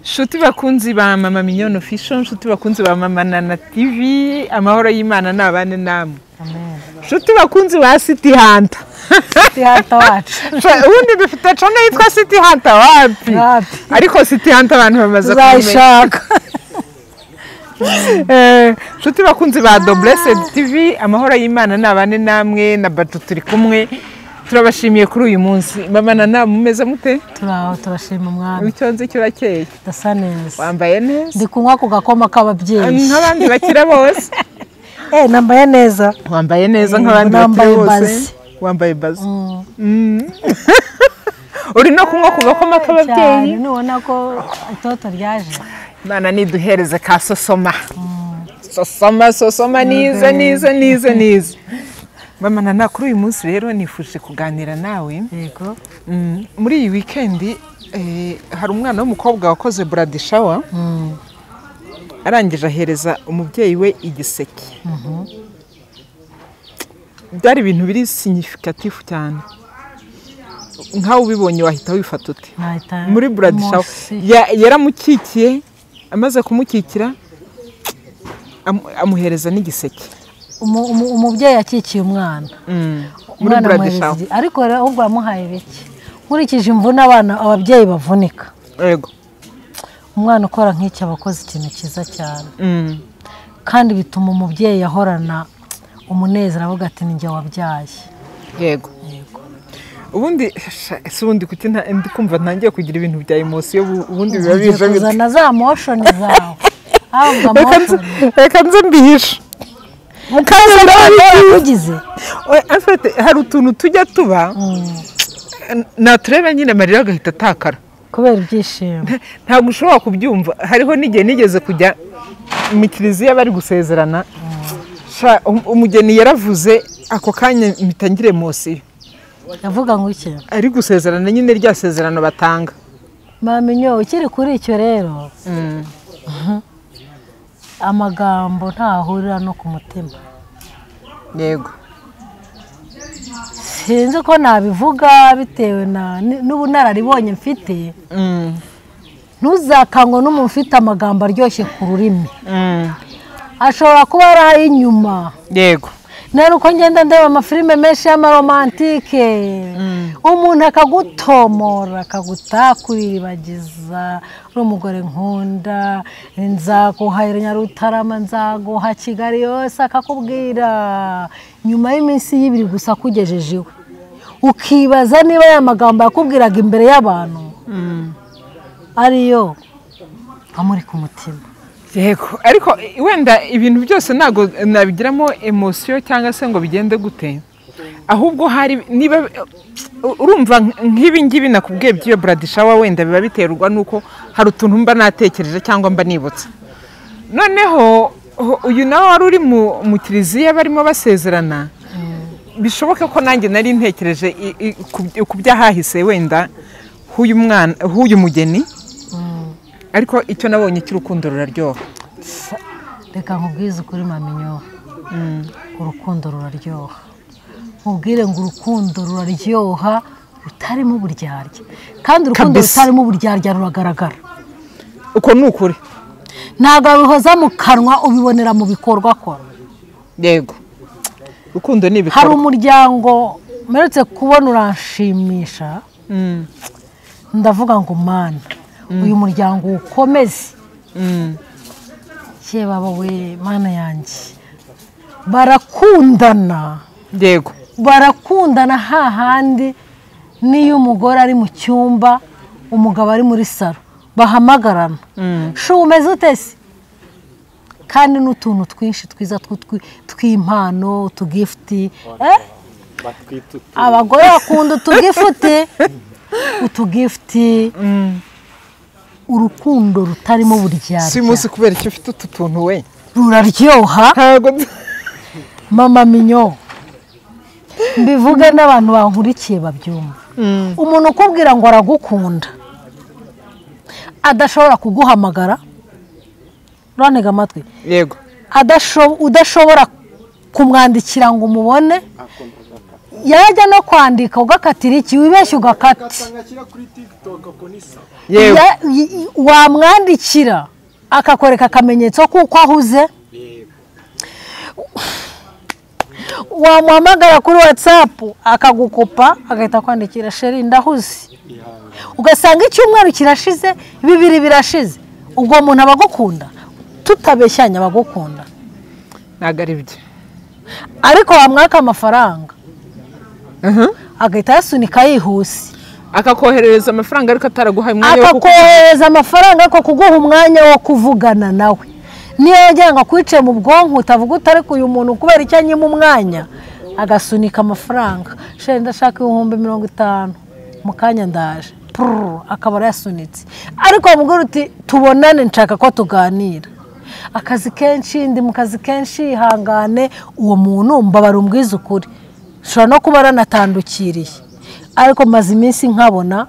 Shuti bakunzi ba Mama Mignone Official, shuti bakunzi ba Mama Nana TV, amahoro y'Imana nabane namwe. Amen. Shuti bakunzi ba City Hunter. City Hunter wacu. Ubundi dufite channel yitwa City Hunter wapi? Ariko City Hunter abantu bamaze kumenya. Shuti bakunzi ba The Blessed TV, amahoro y'Imana nabane namwe na Batu turi kumwe. Turabashimiye kuri uyu munsi. Mama Nana mumeze mute? Turashima umwami. Icyonze cyurakeye. Dasa neza. Wambaye neza? Ndi kunywa ku gakoma k'ababyeyi. Nk'abandi bakira bose. Nambaye neza. Wambaye neza nk'abandi bakira bose. Wambaye bazi. Uri no kunywa ku gakoma k'ababyeyi. Nubona ko itoto ryaje. Mana niduhereze ka sosoma. Sosoma niza. Mama Nana kuri uyu munsi rero nifuje kuganira nawe. Yego. Muri iyi weekend hari umwana w'umukobwa wakoze blood shower. Arangije ahereza umubyeyi we igiseke. Byari ibintu biri significative cyane. Nkaho ubibonye wahita wifata ute? Muri blood shower yaramukikiye, amaze kumukikira amuhereza n'igiseke. Umubyeyi yakikiye umwana. Muri blood shower. Ariko ahubwo yamuhaye bike. Nkurikije imvune ababyeyi bavunika. Yego. Umwana ukora nk'icyo abakoze ikintu cyiza cyane. Kandi bituma umubyeyi yahorana umunezero avuga ati ninjye wabyaye. Yego. Ubundi subundi kuki ndi kumva ntangiye kugira ibintu bya emotion ubundi biba bije bizana za emotion zawe. Reka nze mbihisha. Ugize afite hari utuntu tujya tuba natureba nyine marira agahita atakara kubera ibyishimo. Ntabwo ushobora kubyumva. Hariho n'igihe nigeze kujya mu kiliziya bari gusezerana, umugeni yaravuze ako kanya mitangire emotion. Yavuga ngo iki? Ari gusezerana nyine rya sezerano batanga. Mamenyo ukiri kuri icyo rero. Amagambo ntahurira no ku mutima. Yego. Sinzi ko nabivuga bitewe n'ubunararibonye mfite. Ntuzakangwe n'umuntu ufite amagambo aryoshye ku rurimi. Ashobora kuba ari inyuma. Yego. Nari uko ngenda ndeba amafilime menshi y'amaromantike. Umuntu akagutomora akagutakuriribagiza n'umugore nkunda nzaguha Nyarutarama nzaguha Kigali yose akakubwira nyuma y'iminsi y'ibiri gusa kugejejewe. Ukibaza niba ya magambo yakubwiraga imbere y'abantu ariyo amuri ku mutima. Yego, ariko wenda ibintu byose nago nabigiramo emotion cyangwa se ngo bigende gute. Ahubwo hari niba urumva nk'ibi ngibi nakubwiye by'iyo blood shower wenda biba biterwa nuko hari utuntu mba natekereje cyangwa mba nibutse. Noneho uyu nawe wari uri mu kiliziya barimo basezerana. Bishoboka ko nanjye nari ntekereje ku byahahise wenda huyu mugeni. Ariko icyo nabonye cy'urukundo ruraryoha. Reka nkubwize ukuri Mamenyo. Urukundo ruraryoha. Nkubwire ngo urukundo ruraryoha rutarimo uburyarya. Kandi urukundo rutarimo uburyarya ruragaragara. Uko ni ukuri. Ntabwo bihoza mu kanwa ubibonera mu bikorwa akora. Yego. Urukundo ni ibikorwa. Hari umuryango mperutse kubona uranshimisha. Ndavuga ngo mana uyu muryango ukomeze. Baba we mana yanjye barakundana. Yego. Barakundana hahandi niyo umugore ari mu cyumba umugabo ari muri saro bahamagarana. Umeze utese kandi n'utuntu twinshi twiza tw'impano utugifti. Abagore bakunda utugifti. Urukundo rutarimo buryarya. Si munsi kubera icyo ufite utuntu we. Ruraryoha. Mama Minyo. Mbivuge n'abantu bankurikiye babyumva. Umuntu ukubwira ngo aragukunda adashobora kuguhamagara. Urantega amatwi. Yego. Udashobora kumwandikira ngo umubone yajya no kwandika ugakatira iki wibeshye ugakata wamwandikira akakwereka akamenyetso kuko ahuze wamuhamagara kuri WhatsApp akagukupa agahita kwandikira sheri ndahuze ugasanga icyumweru kirashize 2 birashize ubwo umuntu abagukunda tutabeshyanya abagukunda ntago ari byo ariko wamwaka amafaranga agahita yasunika yihuse akakoherereza amafaranga ariko ataraguhaye umwanya akakohereza amafaranga ariko kuguha umwanya wo kuvugana nawe niyo yajya ngo kwice mu bwonko utavuga utari ku uyu muntu kubera icyo anyima umwanya agasunika amafaranga sheri ndashaka 50,000 mu kanya ndaje akaba yasunitse ariko bamubwira uti tubonane nshaka ko tuganira akazi kenshi ndi mu kazi kenshi ihangane uwo muntu mbabara umbwiza ukuri shora no kuba aranatandukiriye ariko maze iminsi nkabona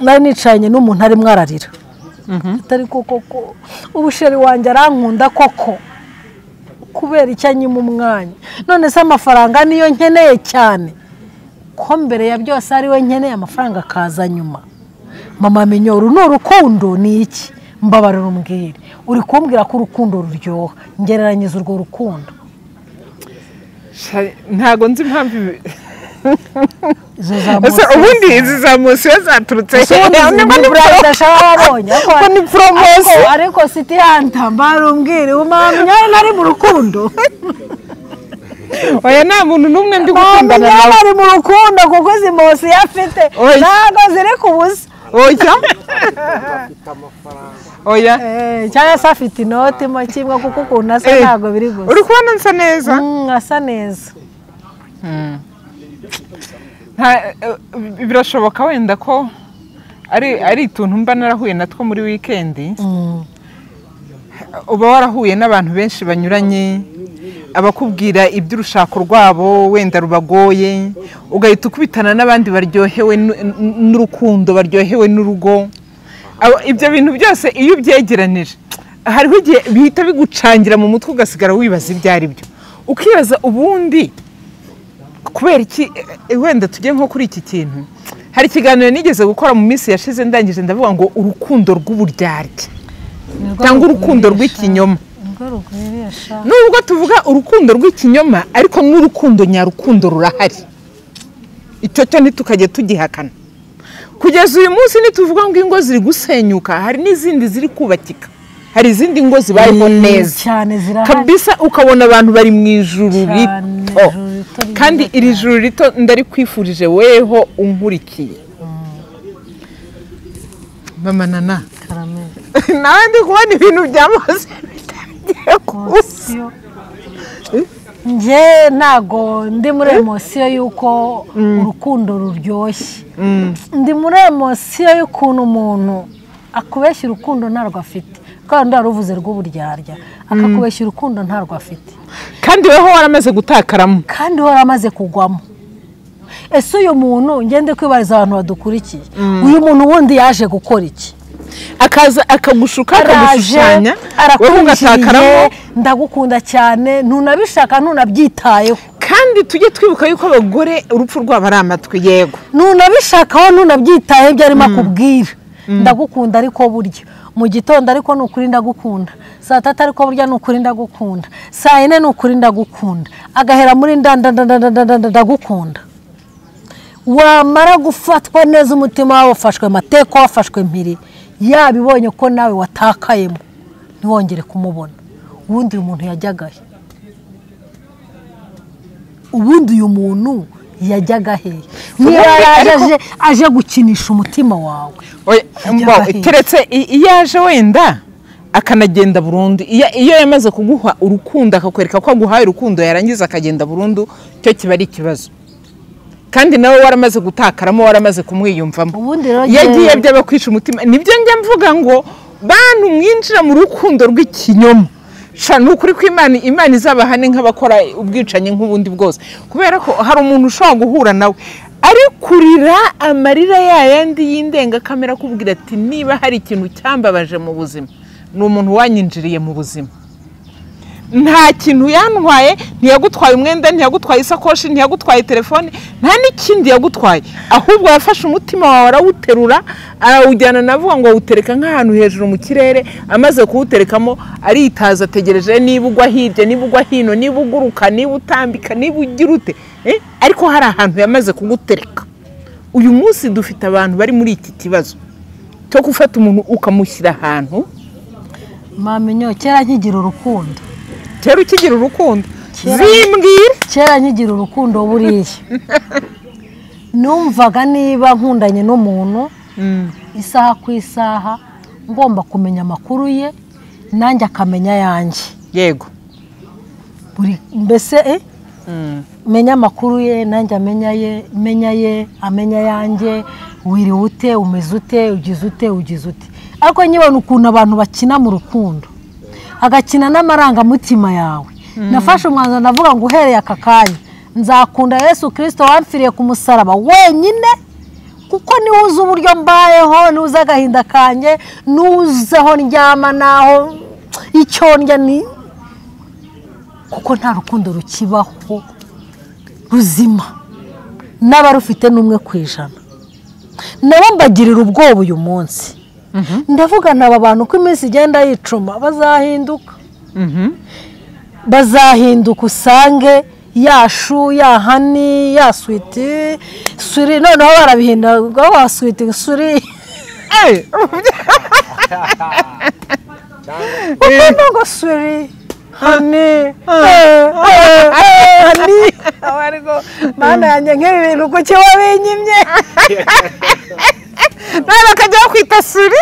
nari nicanye n'umuntu ari mwararira atari koko ubusheri wanjye arankunda koko kubera icyo anyima umwanya none se amafaranga niyo nkeneye cyane ko mbere ya byose ari we nkeneye amafaranga akaza nyuma mama Minyoro n'urukundo ni iki mbabarira umbwire uri kumbwira ko urukundo ruryoha ngereranyiza urwo rukundo ntago nzi impamvu ubundi izi za mosiyo zaturutse ni promotion ariko City Hunter mbarumbwire umamenya nari mu rukundo oya nta muntu n'umwe ndi gukundana nawe ari mu rukundo kuko izi mosiyo afite ntago ziri kubuza oya cyangwa se afite inoti mo kimwe kuko ukuntu asa ntago biri gusa uri kubona nsa neza asa neza birashoboka wenda ko ari ituntu mba narahuye natwo muri weekend uba warahuye n'abantu benshi banyuranye abakubwira iby'urushako rwabo wenda rubagoye ugahita ukubitana n'abandi baryohewe n'urukundo baryohewe n'urugo ibyo bintu byose iyo ubyegeranije hariho igihe bihita bigucangira mu mutwe ugasigara wibaza ibyo ari byo ukibaza ubundi kubera iki wenda tujye nko kuri iki kintu hari ikiganiro nigeze gukora mu minsi yashize ndangije ndavuga ngo urukundo rw'uburyarya cyangwa urukundo rw'ikinyoma nubwo tuvuga urukundo rw'ikinyoma ariko n'urukundo nyarukundo rurahari icyo cyo ntitukajye tugihakana kugeza uyu munsi nituvuga ngo ingo ziri gusenyuka hari n'izindi ziri kubakika hari izindi ngo zibayeho neza kabisa ukabona abantu bari mu ijuru rito kandi iri juru rito ndari kwifurije weho unkurikiye mama Nana nawe ndi kubona ibintu byamaze nje ntago ndi muri emosiyo y'uko urukundo ruryoshye ndi muri emosiyo y'ukuntu umuntu akubeshya urukundo ntarwo afite kandi waruvuze rw'uburyarya akakubeshya urukundo ntarwo afite kandi weho waramaze gutakaramo kandi waramaze kugwamo ese uyu muntu ngende kwibariza abantu badukurikiye uyu muntu wundi yaje gukora iki akaza akagushuka akagushushanya wowe ugatakaramo ndagukunda cyane ntunabishaka ntunabyitayeho kandi tujye twibuka yuko abagore urupfu rwabo ari amatwi yego ntunabishakaho ntunabyitayeho ibyo arimo akubwira ndagukunda ariko burya mu gitondo ariko nukuri ndagukunda saa 3 ariko burya nukuri ndagukunda saa 4 nukuri ndagukunda agahera muri ndagukunda wamara gufatwa neza umutima wawe ufashwe amateko wafashwe mpiri yabibonye ko nawe watakayemo ntiwongere kumubona ubundi uyu muntu yajyagahe ubundi uyu muntu yajyagahe niba aje gukinisha umutima wawe teretse iyo aje wenda akanagenda burundu iyo yamaze kuguha urukundo akakwereka ko aguhaye urukundo yarangiza akagenda burundu cyo kiba ari ikibazo kandi nawe waramaze gutakaramo waramaze kumwiyumvamo yagiye by'abakwisha umutima nibyo njya mvuga ngo bantu mwinjira mu rukundo rw'ikinyoma shana ukuri ko imana izabahane nk'abakora ubwicanye nk'ubundi bwose kubera ko hari umuntu ushobora guhura nawe ari kurira amarira yayandi y'indengakamera kubwira ati niba hari ikintu cyambabaje mu buzima ni umuntu wanyinjiriye mu buzima nta kintu yantwaye, ntiyagutwaye umwenda, ntiyagutwaye isakoshi, ntiyagutwaye telefone, nta n'ikindi yagutwaye, ahubwo yafashe umutima wawe arawuterura arawujyana, navuga ngo awutereka nk'ahantu hejuru mu kirere, amaze kuwuterekamo aritaza ategereje niba ugwa hirya, niba ugwa hino, niba uguruka, niba utambika, niba ugira ute, ariko hari ahantu yamaze kugutereka. Uyu munsi dufite abantu bari muri iki kibazo cyo gufata umuntu ukamushyira ahantu. Mamenyo kera nkigira urukundo, kera ukigira urukundo zimbwira, kera nkigira urukundo buriya numvaga niba nkundanye n'umuntu isaha ku isaha ngomba kumenya amakuru ye nanjye akamenya yanjye. Yego, buri mbese menya amakuru ye nanjye menya ye amenya yanjye, wiriwe ute, umeze ute, ugize ute. Ariko nyibona ukuntu abantu bakina mu rukundo, agakina n'amarangamutima yawe. Nafashe umwanzuro navuga ngo uhereye aka kanya nzakunda Yesu Kristo wamfiriye ku musaraba wenyine, kuko niwe uzi uburyo mbayeho, nuza agahinda kanjye, nuzeho ndyama naho icyo ndya ni, kuko nta rukundo rukibaho ruzima n'abarufite n'umwe ku ijana. Nabo mbagirira ubwoba uyu munsi. Ndavuga n'aba bantu ko iminsi igenda yicuma bazahinduka. Bazahinduka usange yashu, yahani, yaswiti, suri, noneho barabihinda ngo sweetie suri. Ngo suri hani abariko mana yanjye nk'ibintu kuki wabinyimye nawe bakajya kwita suri,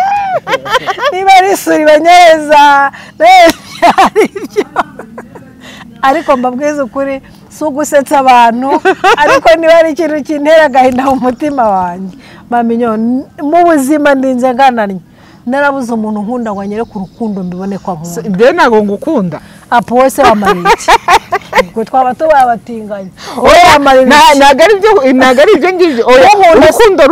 niba ari suri banyereza aribyo. Ariko mbabwiza ukuri si ugusetsa abantu, ariko niba ari ikintu kintera agahinda mu mutima wanjye. Mamenyo mu buzima ndinze ngananye, narabuze umuntu nkunda ngo anyere ku rukundo mbibone kwa nkunda. Ibyo ntago ngukunda apo wese wamariki ngo twaba tubabatinganye. Oya mariki nagari ibyo ngibyo. Oya urukundo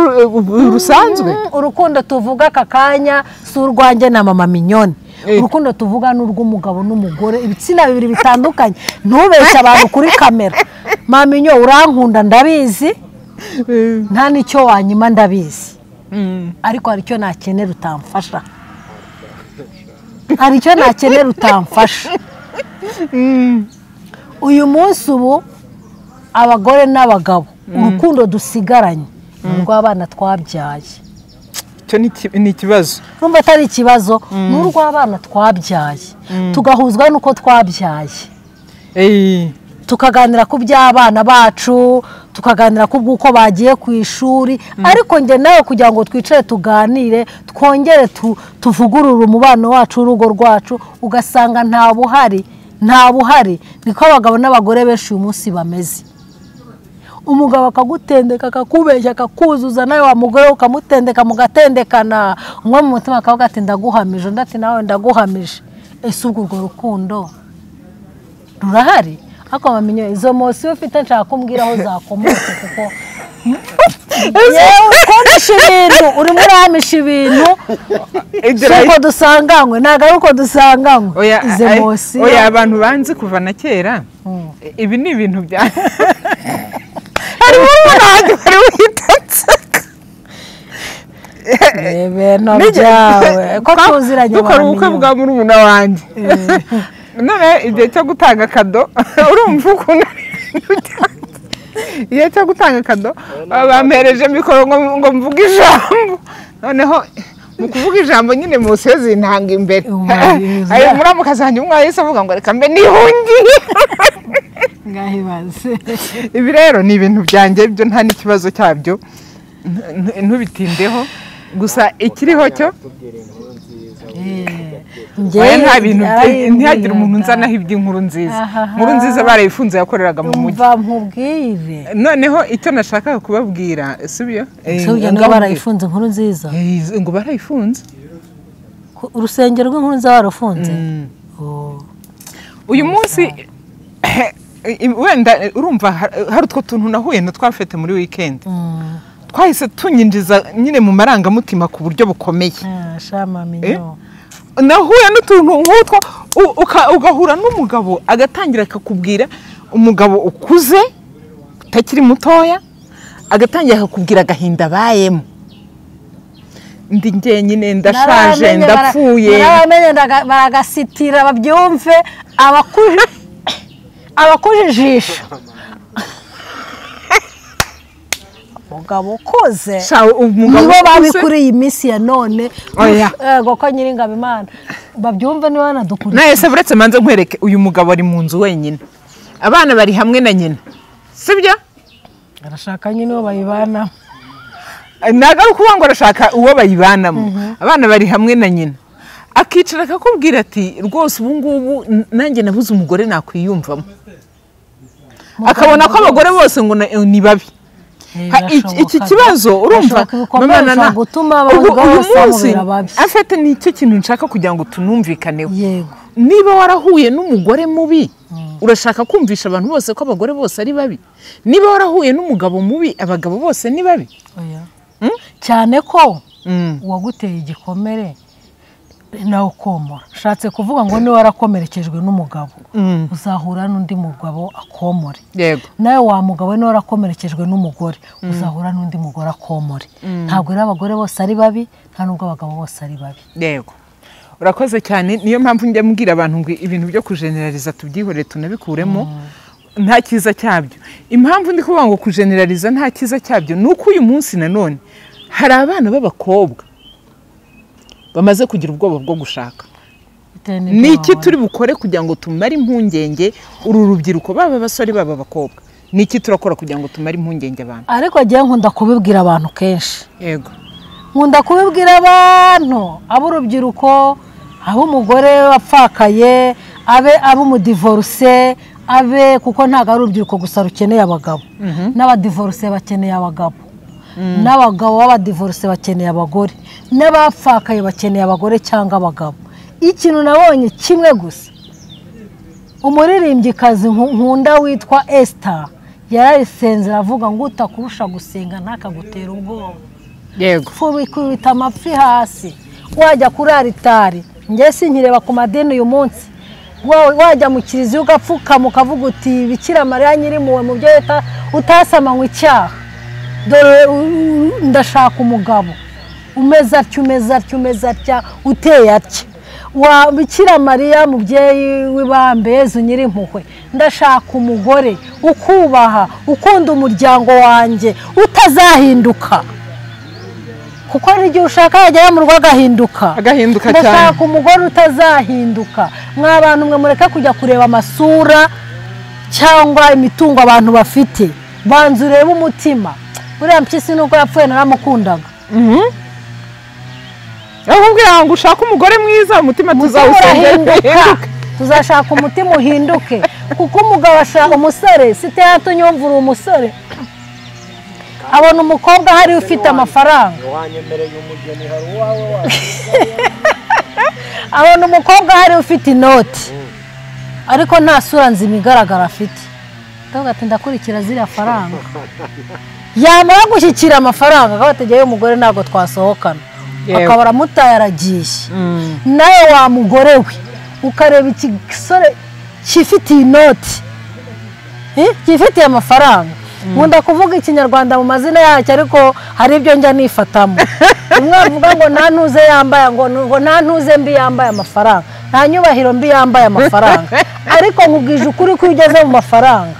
rusanzwe, urukundo tuvuga aka kanya si urwanjye na mama Minyoni. Urukundo tuvuga n'urw'umugabo n'umugore, ibitsina bibiri bitandukanye. Ntubeshye abantu kuri kamera. Maminyo urankunda ndabizi, nta nicyo wanyima ndabizi, ariko hari icyo nakenera utamfasha, hari icyo nakenera utamfasha. Uyu munsi ubu abagore n'abagabo urukundo dusigaranye n'urw'abana twabyaye. Cyo ni ikibazo. Numva atari ikibazo, n'urw'abana twabyaye tugahuzwa nuko twabyaye. Tukaganira ku by'abana bacu, tukaganira ku bw'uko bagiye ku ishuri, ariko nge nawe kugira ngo twicare tuganire twongere tuvugurure umubano wacu, urugo rwacu, ugasanga nta buhari. Niko abagabo n'abagore benshi uyu munsi bameze. Umugabo akagutendeka akakubeshya akakuzuza, nawe wa mugore ukamutendeka mugatendekana, umwe mu mutima akavuga ati ndaguhamije, undi ati nawe ndaguhamije. Ese ubwo rukundo rurahari? Ako Mamenyo izo mosiyo ufite nshaka kumbwira aho zakomotse, kuko yewe ukondesha ibintu urimo urahamisha ibintu uko dusanganywe, ntabwo ari uko dusanganywe izo mosiyo. Oya abantu banzi kuva na kera ibi ni ibintu bya harimo umuntu wari witatse ibintu byawe ko tuziranye dukora ubukwe bwa murumuna wanjye. None igihe cyo gutanga kado urumva ukuntu igihe cyo gutanga kado bampereje mikoro ngo mvuge ijambo, noneho mu kuvuga ijambo nyine mose zintanga imbere. Ayo muramukazanye umwe yese avuga ngo reka mbe nihungiye ngahibaze. Ibi rero ni ibintu byanjye byo nta n'ikibazo cyabyo, ntubitindeho. Gusa ikiriho cyo nta bintu ntihagire umuntu nzanaho iby'inkuru nziza. Inkuru nziza barayifunze yakoreraga mu mujyi. Nkubwire noneho icyo nashakaga kubabwira sibiyo ngo barayifunze inkuru nziza, ngo barayifunze urusengero rw'inkuru nziza barafunze. Uyu munsi wenda urumva hari utwo tuntu nahuye na twafete muri weekend, twahise tunyinjiza nyine mu marangamutima ku buryo bukomeye. Shama Minyo nahuye n'utuntu nk'utwo ugahura n'umugabo agatangira akakubwira, umugabo ukuze utakiri mutoya agatangira akakubwira agahinda abayemo, ndi njyenyine ndashaje ndapfuye, naramenye baragasitira babyumve abakujijisha. Umugabo ukoze nibo babikuriye iminsi ya none, yego ko Nyiringabo Imana babyumve niba banadukuriye. Naye se buretse manze nkwereke, uyu mugabo ari mu nzu wenyine, abana bari hamwe na nyina, sibyo? Arashaka nyine uwo bayibanamo, ntabwo ari ukuvuga ngo arashaka uwo bayibanamo, abana bari hamwe na nyina, akicara akakubwira ati rwose ubu ngubu nanjye nabuze umugore nakwiyumvamo, akabona ko abagore bose ngo ni babi. Iki kibazo urumva mama gutuma abagabo bose bamubera babi. Afite nicyo kintu nshaka kugira ngo tunumvikaneho. Yego, niba warahuye n'umugore mubi urashaka kumvisha abantu bose ko abagore bose ari babi? Niba warahuye n'umugabo mubi abagabo bose ni babi? Cyane ko uwaguteye igikomere nawe ukomora. Shatse kuvuga ngo niba warakomerekejwe n'umugabo uzahura n'undi mugabo akomore. Yego, nawe wa mugabo niba warakomerekejwe n'umugore uzahura n'undi mugore akomore. Ntabwo rero abagore bose ari babi, nta nubwo abagabo bose ari babi. Yego, urakoze cyane. Niyo mpamvu njya mbwira abantu ngo ibintu byo kujeneraliza tubyihorere tunabikuremo, nta cyiza cyabyo. Impamvu ndi kuvuga ngo kujeneraliza nta cyiza cyabyo nuko uyu munsi nanone hari abana b'abakobwa bamaze kugira ubwoba bwo gushaka. Niki turi bukore kugira ngo tumare impungenge uru rubyiruko, baba basore baba bakobwa? Niki turakora kugira ngo tumare impungenge abantu? Ariko agiye nkunda kubibwira abantu kenshi. Yego, nkunda kubibwira abantu, ab'urubyiruko, ab'umugore wapfakaye, ab'umudivorce, kuko ntabwo ari urubyiruko gusa rukeneye abagabo, n'abadivorce bakeneye abagabo, n'abagabo b'abadivorce bakeneye abagore, n'abapfakaye bakeneye abagore cyangwa abagabo. Ikintu nabonye kimwe gusa, umuririmbyikazi nkunda witwa Esther yararisenze aravuga ngo utakurusha gusenga ntakagutera ubwoba. yego, Kubita amapfi hasi, wajya kuri aritari, njye sinkireba ku madini uyu munsi, wajya mu kiliziya ugapfukama ukavuga uti Bikira Mariya Nyirimpuhwe mu byo utasamanywe icyaha, dore ndashaka umugabo umeze atya uteye atya. Wa Bikira Mariya mubyeyi w'ibambe Yezu Nyirimpuhwe, ndashaka umugore ukubaha, ukunda umuryango wanjye, utazahinduka. Kuko hari igihe ushaka yajya mu rugo agahinduka cyane. Ndashaka umugore utazahinduka. Mw'abantu mwe mureka kujya kureba amasura cyangwa imitungo abantu bafite, banza urebe umutima. Uriya mpyisi nuko yapfuye naramukundaga. Ahubwo ngo ushaka umugore mwiza, umutima tuzawusenga, tuzashaka umutima uhinduke. Kuko umugabo ashaka umusore, site yatunyumvura umusore abona umukobwa hari ufite amafaranga, abona umukobwa hari ufite inoti ariko nta sura nzima igaragara afite, ndavuga ati ndakurikira ziriya faranga. Yamara gushyikira amafaranga akabategeye umugore ntabwo twasohokana, akabara mutaye aragiye. Nawe wa mugore we ukareba igisore cyifitiye inoti, cyifitiye amafaranga. Nkunda kuvuga ikinyarwanda mu mazina yacyo ariko hari ibyo njya nifatamo. Umwe avuga ngo nta ntuze yambaye, ngo nta ntuze mbi yambaye amafaranga, nta nyubahiro mbi yambaye amafaranga. Ariko nkubwije ukuri ko ugeze mu mafaranga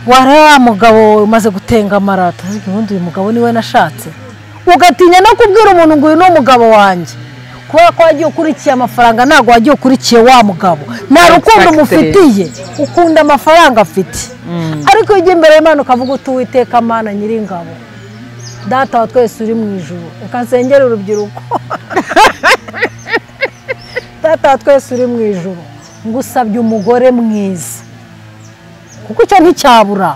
wareba mugabo umaze gutengamara, ubundi uyu mugabo niwe nashatse, ugatinya no kubwira umuntu ngo uyu ni umugabo wanjye, kubera ko wagiye ukurikiye amafaranga, ntabwo wagiye ukurikiye wa mugabo. Nta rukundo umufitiye, ukunda amafaranga afite. Ariko ujya imbere y'Imana ukavuga uti Uwiteka Mana Nyiringabo, Data wa twese uri mu ijuru, reka nsengere urubyiruko. Data wa twese uri mu ijuru, ngusabye umugore mwiza, kuko icyo nticyabura.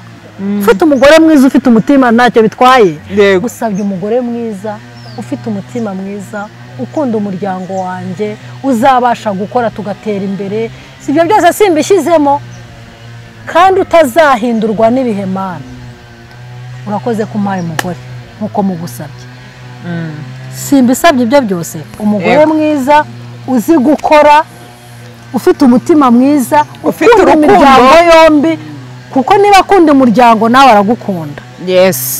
Ufite umugore mwiza ufite umutima ntacyo bitwaye. Ngusabye umugore mwiza ufite umutima mwiza, ukunda umuryango wanjye, uzabasha gukora tugatera imbere. Si ibyo byose simbishyizemo, kandi utazahindurwa n'ibihe Mana. Urakoze kumpaye umugore nkuko mugusabye. simbisabye ibyo byose umugore mwiza uzi gukora ufite umutima mwiza ukunda imiryango yombi kuko niba akunda umuryango nawe aragukunda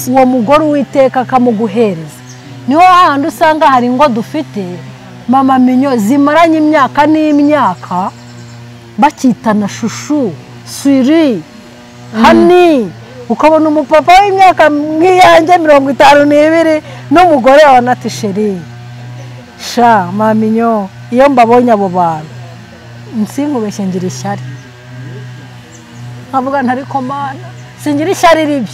uwo mugore Uwiteka akamuguhereza niho hahandi usanga hari ingo dufite mama minyo zimaranye imyaka n'imyaka bakitana shushu suri hani ukabona umupapa w'imyaka nk'iyanjye 52 n'umugore wa Nati Sheri sha mama minyo iyo mbabonye abo bantu nsinkubeshye ngira ishyari nkavuga ntari komana singira ishyari ribi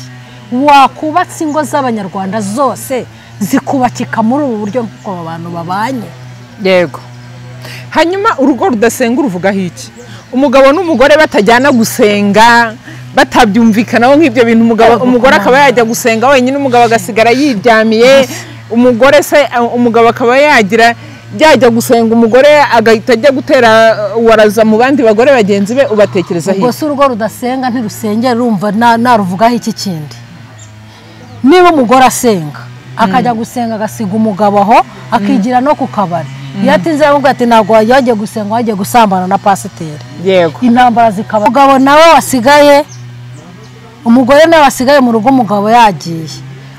wakubatse ingo z'abanyarwanda zose zikubakika muri ubu buryo nk'uko abantu babanye yego hanyuma urugo rudasenga uruvugaho iki umugabo n'umugore batajyana gusenga batabyumvikanaho nk'ibyo bintu umugore akaba yajya gusenga wenyine umugabo agasigara yiryamiye umugore se umugabo akaba yajya gusenga umugore agahita ajya gutera waraza mu bandi bagore bagenzi be ubatekereza ubwo se urugo rudasenga ntirusengera urumva naruvugaho iki kindi niba umugore asenga akajya gusenga agasiga umugabo aho akigira no ku kabari iyo atinze aravuga ati ntabwo yagiye gusenga wagiye gusambana na pasiteri yego intambara zikaba umugabo nawe wasigaye umugore nawe wasigaye mu rugo umugabo yagiye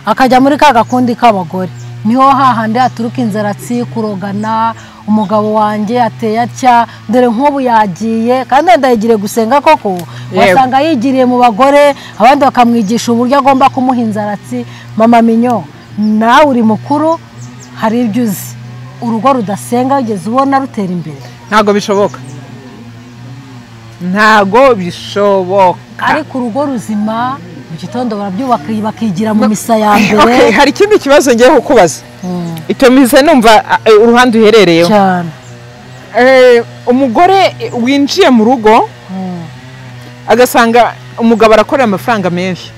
akajya muri ka gakundi k'abagore niho hahandi haturuka inzaratsi kurogana umugabo wanjye ateye atya dore nk'ubu yagiye kandi ndayigire gusenga koko wasanga yigiriye mu bagore abandi bakamwigisha uburyo agomba kumuha inzaratsi mama minyo nawe uri mukuru hari ibyo uzi urugo rudasenga ugeze ubona rutera imbere ntago bishoboka ariko urugo ruzima mu gitondo barabyubaka bakigira mu misa ya mbere hari ikindi kibazo ngiye kukubaza icyo mize numva uruhande uherereyeho cyane umugore winjiye mu rugo agasanga umugabo arakorera amafaranga menshi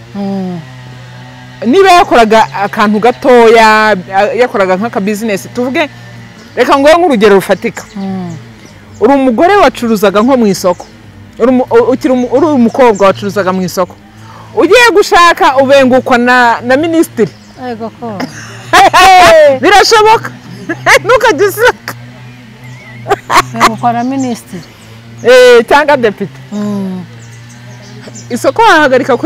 niba yakoraga akantu gatoya yakoraga nk'aka business tuvuge reka ngo nk'urugero rufatika uri umugore wacuruzaga nko mu isoko uri umukobwa wacuruzaga mu isoko ugiye gushaka ubengukwa na minisitiri birashoboka ntukajye useka ubengukwa na minisitiri cyangwa depite isoko wahagarika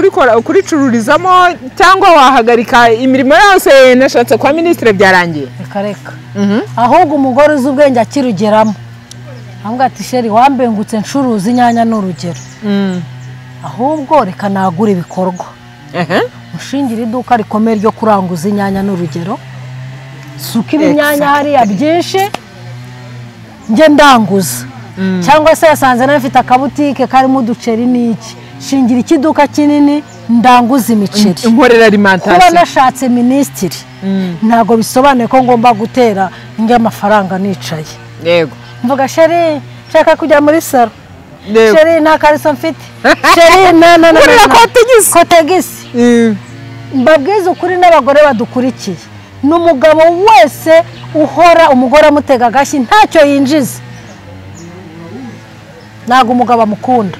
kuricururizamo cyangwa wahagarika imirimo yose nashatse kwa minisitiri byarangiye reka ahubwo umugore uzi ubwenge akirugeramo ahubwo ati sheri wambengutse ncuruza inyanya n'urugero ahubwo reka nagura ibikorwa mushingira iduka rikomeye ryo kuranguza inyanya n'urugero suka ibinyanya hariya byinshi njye ndanguza cyangwa se yasanze nafite akabutike karimo uduceri n'iki shingira ikiduka kinini ndanguza imiceri inkorera alimentation kuba nashatse minisitiri ntago bisobanuye ko ngomba gutera amafaranga nicaye yego mvuga sheri nshaka kujya muri salo sheri nta kariso mfite sheri na kotegisi mbabwiza ukuri n'abagore badukurikiye n'umugabo wese uhora umugore amutega agashyi ntacyo yinjiza ntago umugabo amukunda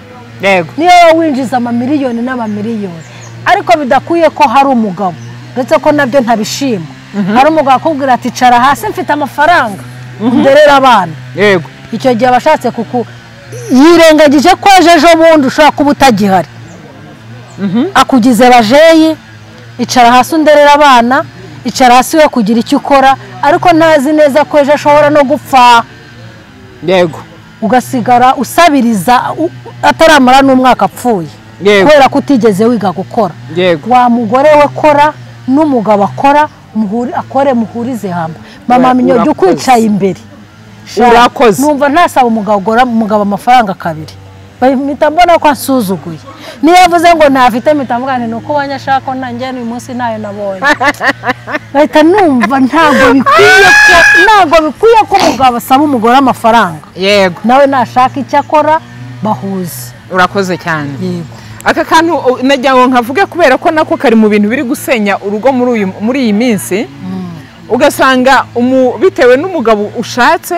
niyo winjiza amamiliyoni n'amamiliyoni ariko bidakuye ko hari umugabo ndetse ko nabyo ntabishima hari umugabo akubwira ati cara hasi mfite amafaranga nderera abana yego icyo gihe abashatse yirengagije ko ejo bundi ushobora kuba utagihari akugize bajeyi icara hasi underera abana icara hasi we kugira icyo ukora ariko ntazi neza ko ejo ashobora no gupfa yego ugasigara usabiriza ataramara n'umwaka apfuye kubera ko utigeze wiga gukora wa mugore we kora n'umugabo akora akore muhurize hamwe mama minyo jya ukwicaye imbere urakoze numva ntasaba umugabo amafaranga kabiri mpita mbona ko ansuzuguye niyo yavuze ngo ntafite mpita mvuga nti nuko wanyashaka nanjye uyu munsi ntayo nabonye bahita numva ntabwo bikwiye ko umugabo asaba umugore amafaranga yego nawe nashaka icyo akora bahuze urakoze cyane yego aka kantu nagira ngo nkavuge kubera ko nako kari mu bintu biri gusenya urugo muri iyi minsi ugasanga bitewe n'umugabo ushatse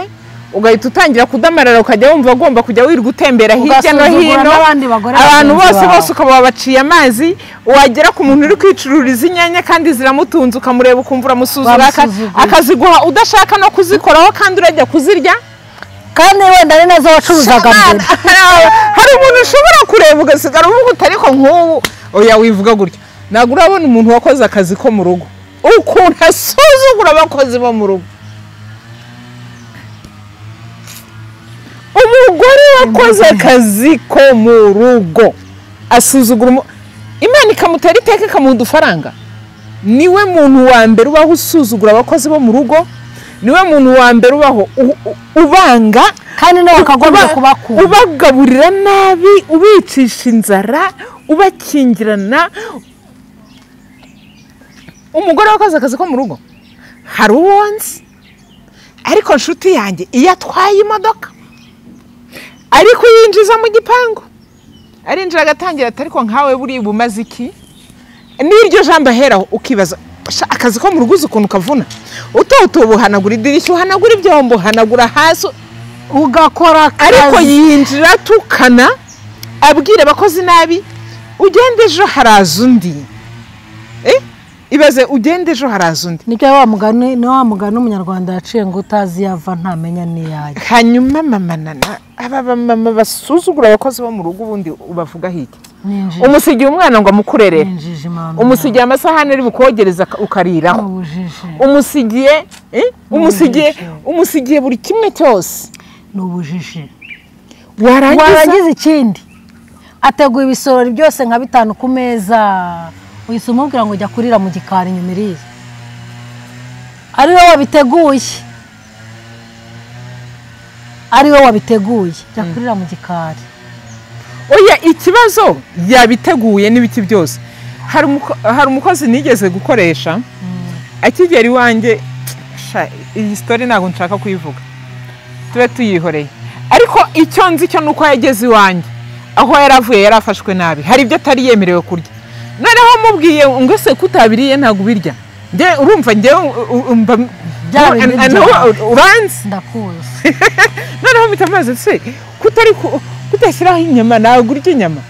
ugahita utangira kudamarara ukajya wumva agomba kujya wirirwa utembera hirya no Ugasuzugura hino n'abandi bagore abantu bagenzi bose bawe. bose ukaba wabaciye amazi wagera ku muntu uri kwicururiza inyanya kandi ziramutunze ukamureba ukumva uramusuzugura Bamusuzuguye. akaziguha udashaka no kuzikoraho kandi urajya kuzirya kandi wenda ari nazo wacuruzaga mbere hari umuntu ushobora kureba ugasigara uvuga uti ariko nk'ubu oya wivuga gutya ntabwo urabona umuntu wakoze akazi ko mu rugo ukuntu asuzugura abakozi bo mu rugo umugore wakoze akazi ko mu rugo asuzugura Imana ikamutera iteka ikamuha udufaranga niwe muntu wa mbere ubaho usuzugura abakozi bo mu rugo niwe muntu wa mbere ubaho ubanga kandi nawe akagomba kubakunda ubagaburira nabi ubicisha inzara ubakingirana umugore wakoze akazi ko mu rugo hari uwonzi ariko nshuti yanjye iyo atwaye imodoka ariko yinjiza mu gipangu arinjira agatangira ariko nkawe buri bumaze iki n'iryo jambo aheraho ukibaza akazi ko mu rugo uzi ukuntu kavuna ubuhanagura idirishya uhanagura ibyombo uhanagura hasi ugakora akazi ariko yinjira atukana abwira abakozi nabi ugende ejo haraza undi ibaze ugende ejo haraza undi nicyo wa mugani umunyarwanda yaciye ngo utazi yava ntamenya niyajya hanyuma aba mama basuzugura abakozi bo mu rugo ubundi ubavuga hiki umusigiye umwana ngo amukurerere umusigiye amasahani ari bukogereza ukariraho umusigiye buri kimwe cyose ni ubujiji warangiza ikindi ateguye ibisorori byose nka 5 ku meza uhise umubwira ngo jya kurira mu gikari inyuma iriya ari we wabiteguye jya kurira mu gikari oya ikibazo yabiteguye n'ibiki byose hari umukozi nigeze gukoresha akigera iwanjye iyi story ntabwo nshaka kuyivuga tube tuyihoreye ariko icyo nzi cyo nuko yageze iwanjye aho yaravuye yarafashwe nabi hari ibyo atari yemerewe kurya noneho mubwiye ngo se kutabiriye ntabwo ubirya urumva uranzi ndakuzi noneho mpitamaze se kutashyiraho inyama ntabwo urya inyama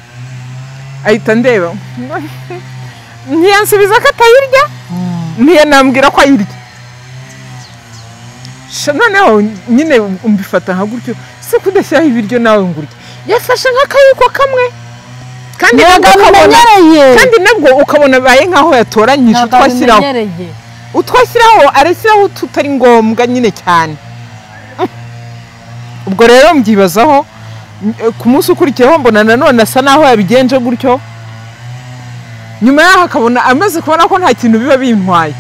ahita ndeba ntiyansubiza ko atayirya ntiyanambwira ko ayirya noneho nyine mbifata nka gutyo se kudashyiraho ibiryo nawe ngo urye yafashe nk'akayiko kamwe kandi nabwo ukabona baye nkaho yatoranyije utwashyiraho arashyiraho tutari ngombwa nyine cyane ubwo rero mbyibazaho ku munsi ukurikiyeho mbona nanone asa naho yabigenje gutyo nyuma yaho akabona amaze kubona ko nta kintu biba bintwaye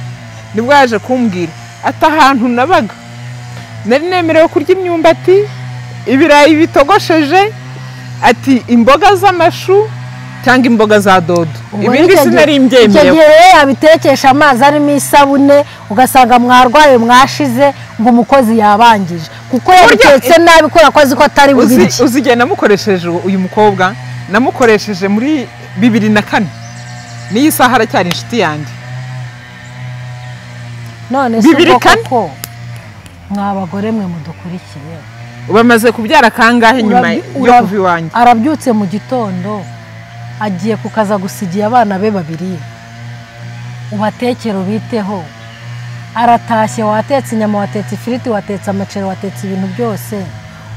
nibwo yaje kumbwira ati ahantu nabaga nari nemerewe kurya imyumbati ibirayi bitogosheje ati imboga z'amashu cyangwa imboga za dodo ibindi sinari mbyemeye icyo gihe yabitekesha amazi arimo isabune ugasanga mwarwaye mwashize ngo umukozi yabangije kuko yabitetse nabi kubera ko azi ko atari bubirye uzigiye namukoresheje uyu mukobwa namukoresheje muri 2004 n'iyi saha aracyari inshuti yanjye none se koko mwabagore mwe mudukurikiye ubamaze kubyara kangahe nyuma yo kuva iwanjye arabyutse mu gitondo agiye kukaza gusigiye abana be 2 ubatekero biteho aratashye watetse inyama watetse ifiriti watetse amaceri watetse ibintu byose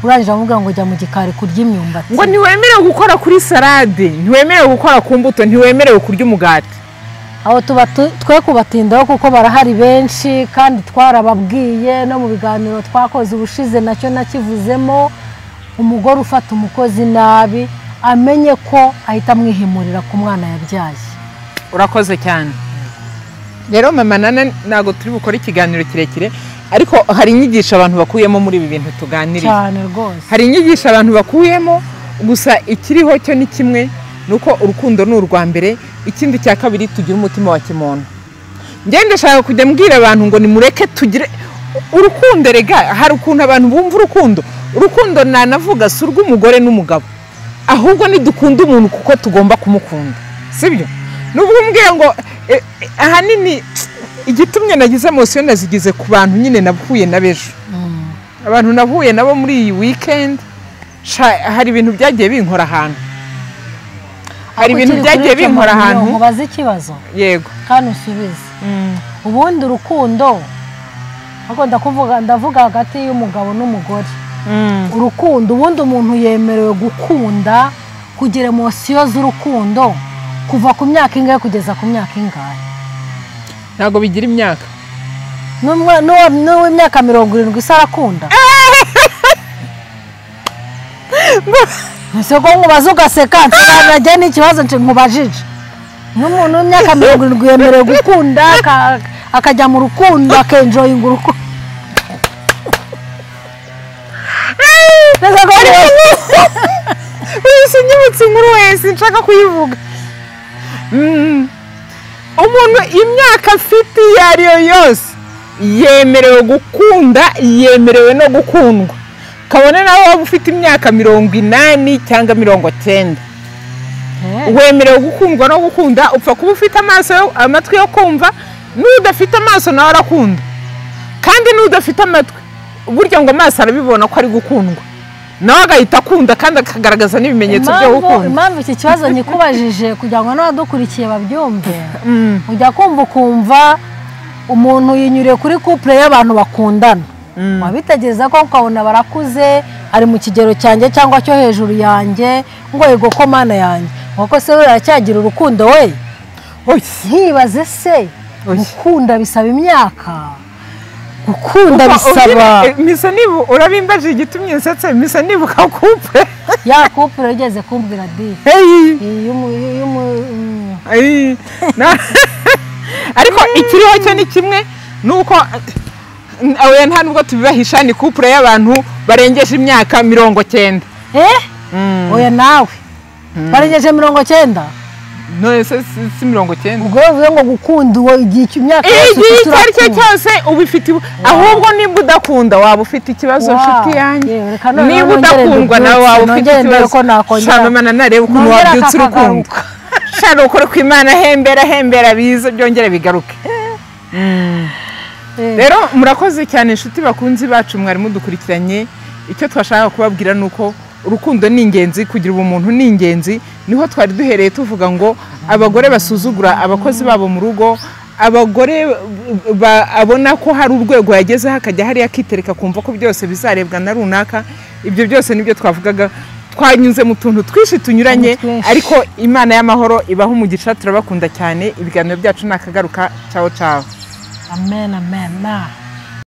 urangije amubwira ngo jya mu gikari kurya imyumbati ngo ntiwemerewe gukora kuri salade ntiwemerewe gukora ku mbuto ntiwemerewe kurya umugati aho tuba twe kubatindaho kuko barahari benshi kandi twarababwiye no mu biganiro twakoze ubushize nacyo nakivuzemo umugore ufata umukozi nabi amenye ko ahita amwihimurira ku mwana yabyaye urakoze cyane rero mama nana ntago turi bukora ikiganiro kirekire ariko hari inyigisho abantu bakuyemo muri ibi bintu tuganiriye cyane rwose hari inyigisho abantu bakuyemo gusa ikiriho cyo ni kimwe nuko urukundo ni urwa mbere ikindi cya kabiri tugira umutima wa kimuntu ngende shaka kujya mbwira abantu ngo nimureke tugire urukundo rega hari ukuntu abantu bumva urukundo nanavuga si urw'umugore n'umugabo ahubwo nidukunda umuntu kuko tugomba kumukunda sibyo nubwo mbwiye ngo ahanini igitumye nagize emotion nazigize ku bantu nyine nabuye nabejo abantu nahuye nabo muri iyi weekend hari ibintu byagiye binkora ahantu mubaze ikibazo yego kandi usubize ubundi urukundo ndavuga hagati y'umugabo n'umugore urukundo ubundi umuntu yemerewe gukunda kugira emosiyo z'urukundo kuva ku myaka ingahe kugeza ku myaka ingahe ntabwo bigira imyaka n'uw'imyaka 70 isa arakunda ese ko nkubaza ugaseka nsigarajya n'ikibazo nkubajije n'umuntu w'imyaka 70 yemerewe gukunda akajya mu rukundo akenjoyinga urukundo nyibutse inkuru wese nshaka kuyivuga umuntu imyaka afite iyo ari yo yose yemerewe gukunda yemerewe no gukundwa kabone nawe waba ufite imyaka 80 cyangwa 90 wemerewe gukundwa no gukunda upfa kuba ufite amatwi yo kumva n'udafite amaso nawe arakunda kandi n'udafite amatwi burya ngo amaso arabibona ko ari gukundwa nawe agahita akunda kandi akagaragaza n'ibimenyetso byo gukunda impamvu iki kibazo nyikubajije kugira ngo n'abadukurikiye babyumve ujya kumva umuntu yinyuriye kuri couple y'abantu bakundana wabitegereza ko ukabona barakuze ari mu kigero cyanjye cyangwa cyo hejuru yanjye ngo yego ko mana yanjye kuko se we aracyagira urukundo we ntibaze se gukunda bisaba imyaka gukunda bisaba misa nibu urabimbaje igitumye nsetse misa nibuka couple ya couple igeze kumbwira di ariko ikiriho cyo ni kimwe nuko awe nta nubwo tubibahisha ni couple y'abantu barengeje imyaka 90 oya nawe barengeje 90 no si 90 ubwo bivuze ngo gukunda uwo igihe cy'imyaka yose cyose ubifite ahubwo niba udakunda waba ufite ikibazo nshuti yanjye niba udakundwa nawe waba ufite ikibazo shano mana nareba ukuntu wabyutse urukundo shano ukore ku Imana hembera biza byongere bigaruke rero murakoze cyane inshuti bakunzi bacu mwari mudukurikiranye icyo twashaka kubabwira nuko urukundo ni ingenzi kugira ubumuntu ni ingenzi niho twari duhereye tuvuga ngo abagore basuzugura abakozi babo mu rugo abagore abona ko hari urwego yagezeho akajya hari akitereka kumva ko byose bizarebwa na runaka ibyo byose nibyo twavugaga twanyuze mu tuntu twishi tunyuranye ariko Imana y'amahoro ibaho umugisha turabakunda cyane ibiganiro byacu nakagaruka ciao ciao amen